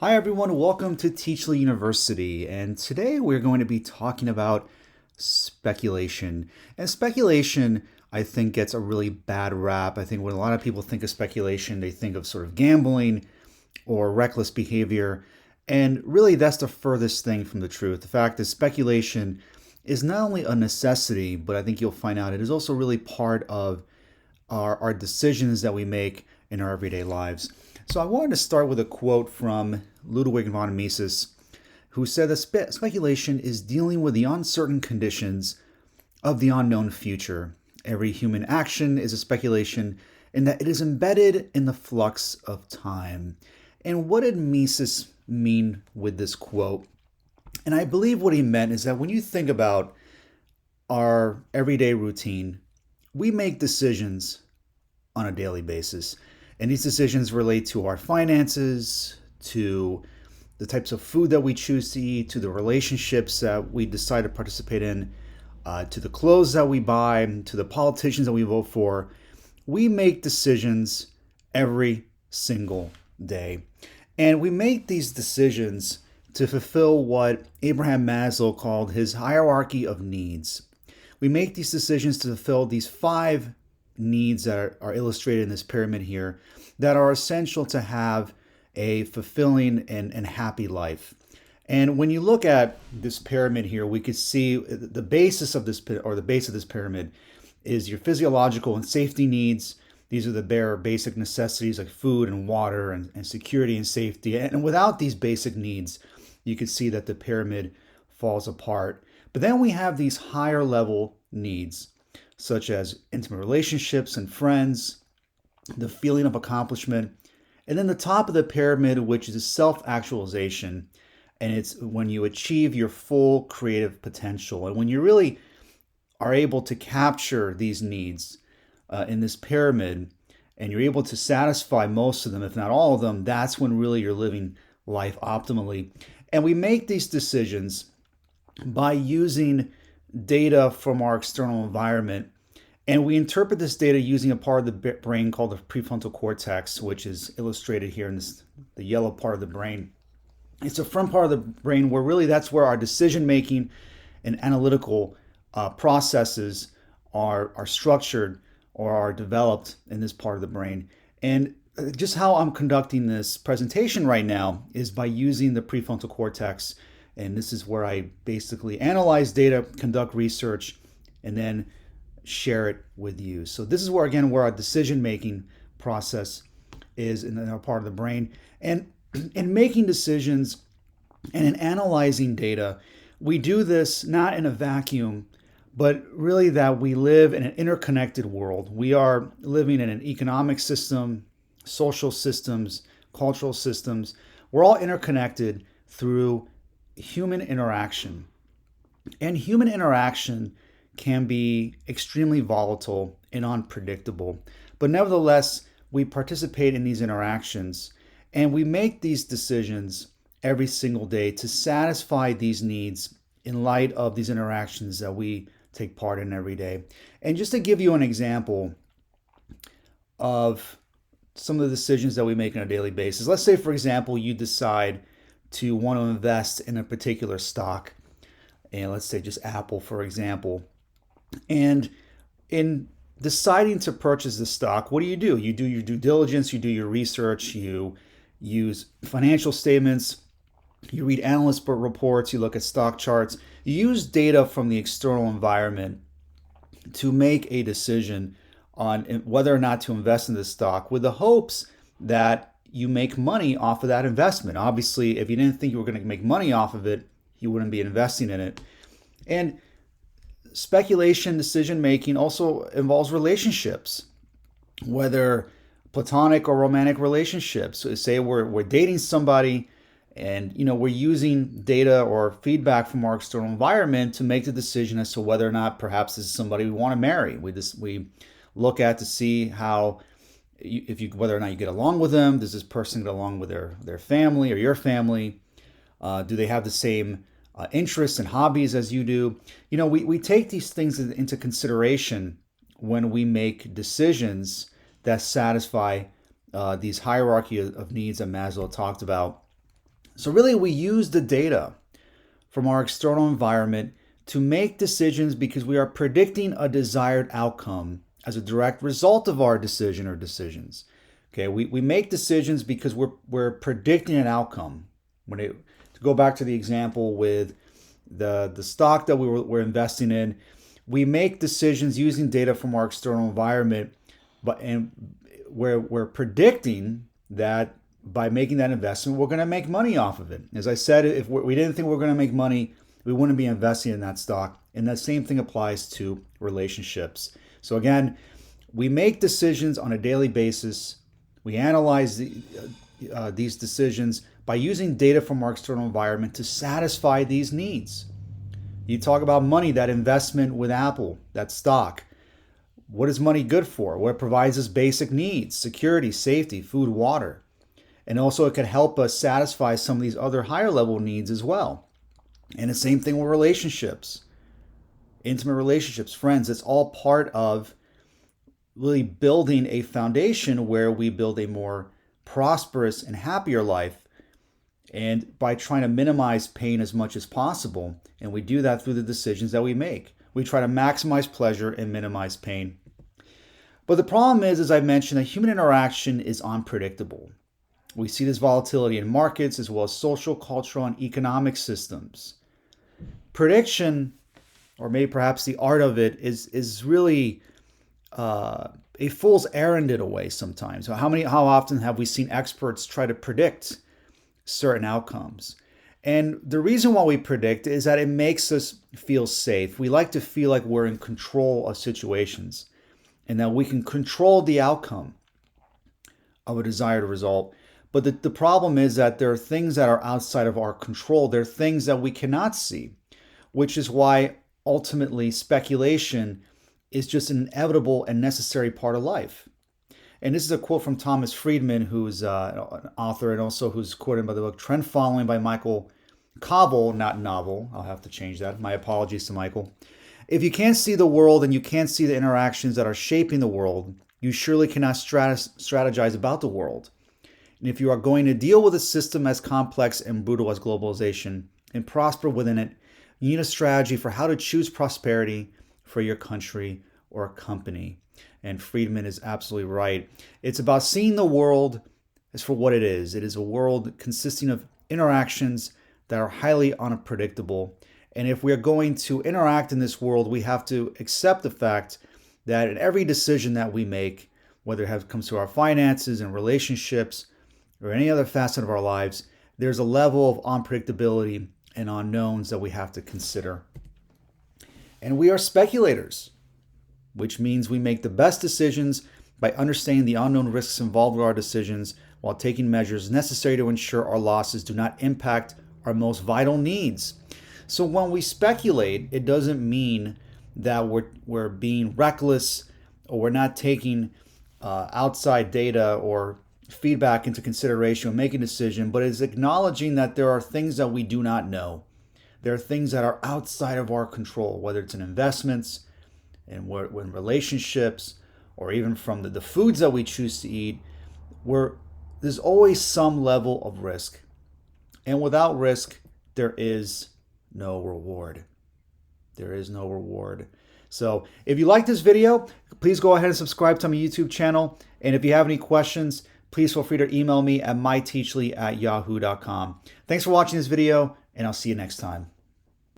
Hi, everyone. Welcome to Teachly University. And today we're going to be talking about speculation. And speculation, I think, gets a really bad rap. I think when a lot of people think of speculation, they think of sort of gambling or reckless behavior. And really, that's the furthest thing from the truth. The fact is, speculation is not only a necessity, but I think you'll find out it is also really part of our decisions that we make in our everyday lives. So I wanted to start with a quote from Ludwig von Mises, who said that speculation is dealing with the uncertain conditions of the unknown future. Every human action is a speculation in that it is embedded in the flux of time. And what did Mises mean with this quote? And I believe what he meant is that when you think about our everyday routine, we make decisions on a daily basis. And these decisions relate to our finances, to the types of food that we choose to eat, to the relationships that we decide to participate in, to the clothes that we buy, to the politicians that we vote for. We make decisions every single day. And we make these decisions to fulfill what Abraham Maslow called his hierarchy of needs. We make these decisions to fulfill these five needs that are illustrated in this pyramid here that are essential to have a fulfilling and happy life. And when you look at this pyramid here, we could see the basis of this, or the base of this pyramid, is your physiological and safety needs. These are the bare basic necessities like food and water and security and safety. And without these basic needs, you can see that the pyramid falls apart. But then we have these higher level needs, such as intimate relationships and friends, the feeling of accomplishment, and then the top of the pyramid, which is self-actualization. And it's when you achieve your full creative potential. And when you really are able to capture these needs in this pyramid, and you're able to satisfy most of them, if not all of them, that's when really you're living life optimally. And we make these decisions by using data from our external environment. And we interpret this data using a part of the brain called the prefrontal cortex, which is illustrated here in the yellow part of the brain. It's a front part of the brain where really that's where our decision making and analytical processes are structured or are developed in this part of the brain. And just how I'm conducting this presentation right now is by using the prefrontal cortex. And this is where I basically analyze data, conduct research, and then share it with you. So this is where, again, where our decision-making process is in our part of the brain. And in making decisions and in analyzing data, we do this not in a vacuum, but really that we live in an interconnected world. We are living in an economic system, social systems, cultural systems. We're all interconnected through human interaction. And human interaction can be extremely volatile and unpredictable. But nevertheless, we participate in these interactions and we make these decisions every single day to satisfy these needs in light of these interactions that we take part in every day. And just to give you an example of some of the decisions that we make on a daily basis, let's say, for example, you decide to want to invest in a particular stock, and let's say just Apple, for example. And in deciding to purchase the stock, what do? You do your due diligence, you do your research, you use financial statements, you read analyst reports, you look at stock charts, you use data from the external environment to make a decision on whether or not to invest in this stock with the hopes that you make money off of that investment. Obviously, if you didn't think you were going to make money off of it, you wouldn't be investing in it. And speculation decision making also involves relationships, whether platonic or romantic relationships. So say we're dating somebody, and we're using data or feedback from our external environment to make the decision as to whether or not perhaps this is somebody we want to marry. We look at to see how whether or not you get along with them. Does this person get along with their family or your family? Do they have the same interests and hobbies as you do? We take these things into consideration when we make decisions that satisfy these hierarchy of needs that Maslow talked about. So really, we use the data from our external environment to make decisions because we are predicting a desired outcome as a direct result of our decision or decisions. Okay, we make decisions because we're predicting an outcome. To go back to the example with the stock that we're investing in, we make decisions using data from our external environment, and we're predicting that by making that investment, we're going to make money off of it. As I said, if we didn't think we were going to make money, we wouldn't be investing in that stock. And that same thing applies to relationships. So again, we make decisions on a daily basis. We analyze these decisions by using data from our external environment to satisfy these needs. You talk about money, that investment with Apple, that stock. What is money good for? Well, it provides us basic needs: security, safety, food, water. And also it can help us satisfy some of these other higher level needs as well. And the same thing with relationships, intimate relationships, friends. It's all part of really building a foundation where we build a more prosperous and happier life, and by trying to minimize pain as much as possible. And we do that through the decisions that we make. We try to maximize pleasure and minimize pain. But the problem is, as I mentioned, that human interaction is unpredictable. We see this volatility in markets as well as social, cultural, and economic systems. Prediction, or maybe perhaps the art of it, is really a fool's errand in a way sometimes. So how often have we seen experts try to predict certain outcomes? And the reason why we predict is that it makes us feel safe. We like to feel like we're in control of situations and that we can control the outcome of a desired result. But the problem is that there are things that are outside of our control. There are things that we cannot see, which is why ultimately speculation is just an inevitable and necessary part of life. And this is a quote from Thomas Friedman, who's an author and also who's quoted by the book Trend Following by Michael Covel, not novel. I'll have to change that. My apologies to Michael. If you can't see the world and you can't see the interactions that are shaping the world, you surely cannot strategize about the world. And if you are going to deal with a system as complex and brutal as globalization and prosper within it, you need a strategy for how to choose prosperity for your country or company. And Friedman is absolutely right. It's about seeing the world as for what it is. It is a world consisting of interactions that are highly unpredictable. And if we are going to interact in this world, we have to accept the fact that in every decision that we make, whether it comes to our finances and relationships or any other facet of our lives, there's a level of unpredictability and unknowns that we have to consider. And we are speculators, which means we make the best decisions by understanding the unknown risks involved with our decisions while taking measures necessary to ensure our losses do not impact our most vital needs. So when we speculate, it doesn't mean that we're being reckless or we're not taking outside data or feedback into consideration when making a decision, but it's acknowledging that there are things that we do not know. There are things that are outside of our control, whether it's in investments, and in relationships, or even from the foods that we choose to eat, where there's always some level of risk. And without risk, there is no reward. There is no reward. So if you like this video, please go ahead and subscribe to my YouTube channel. And if you have any questions, please feel free to email me at myteachly@yahoo.com. Thanks for watching this video, and I'll see you next time.